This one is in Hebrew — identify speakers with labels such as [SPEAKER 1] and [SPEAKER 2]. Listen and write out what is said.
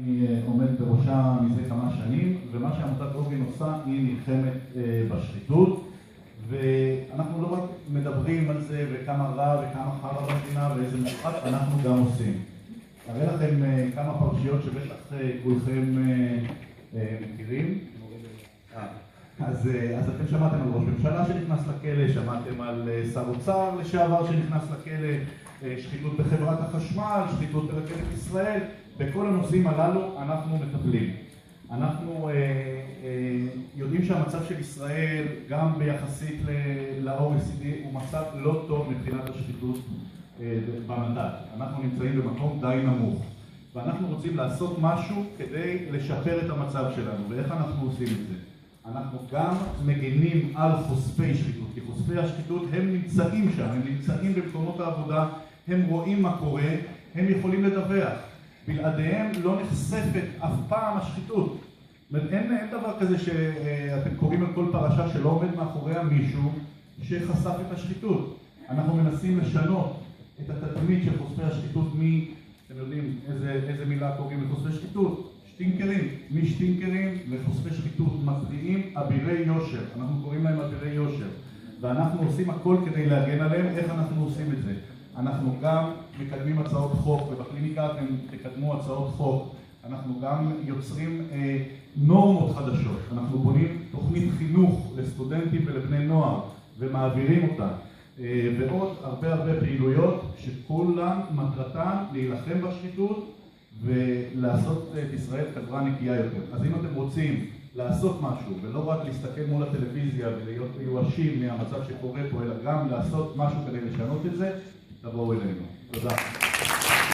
[SPEAKER 1] אני עומד בראשה מזה כמה שנים, ומה שעמותת עוגן עושה היא נלחמת בשחיתות, ואנחנו לא רק מדברים על זה וכמה רע וכמה חרא במדינה ואיזה משחק, אנחנו גם עושים. אראה לכם כמה פרשיות שבטח כולכם מכירים. אז אתם שמעתם על ראש ממשלה שנכנס לכלא, שמעתם על שר אוצר לשעבר שנכנס לכלא, שחיתות בחברת החשמל, שחיתות ברכבת ישראל. בכל הנושאים הללו אנחנו מטפלים. אנחנו יודעים שהמצב של ישראל, גם ביחסית ל-OECD, הוא מצב לא טוב מבחינת השחיתות במנדט. אנחנו נמצאים במקום די נמוך. ואנחנו רוצים לעשות משהו כדי לשפר את המצב שלנו. ואיך אנחנו עושים את זה? אנחנו גם מגנים על חושפי שחיתות, כי חושפי השחיתות הם נמצאים שם, הם נמצאים במקומות העבודה, הם רואים מה קורה, הם יכולים לדווח. בלעדיהם לא נחשפת אף פעם השחיתות. אין דבר כזה שאתם קוראים על כל פרשה שלא עומד מאחוריה מישהו שחשף את השחיתות. אנחנו מנסים לשנות את התדמית של חושפי השחיתות אתם יודעים איזה מילה קוראים לחושפי שחיתות? שטינקרים. משטינקרים לחושפי שחיתות מתריעים אבירי יושר. אנחנו קוראים להם אבירי יושר. ואנחנו עושים הכל כדי להגן עליהם. איך אנחנו עושים את זה? אנחנו גם מקדמים הצעות חוק, ובקליניקה אתם תקדמו הצעות חוק. אנחנו גם יוצרים נורמות חדשות. אנחנו בונים תוכנית חינוך לסטודנטים ולבני נוער ומעבירים אותה. ועוד הרבה פעילויות שכולן מטרתן להילחם בשחיתות ולעשות את ישראל חברה נקייה יותר. אז אם אתם רוצים לעשות משהו ולא רק להסתכל מול הטלוויזיה ולהיות מיואשים מהמצב שקורה פה, אלא גם לעשות משהו כדי לשנות את זה, תבואו אלינו. תודה.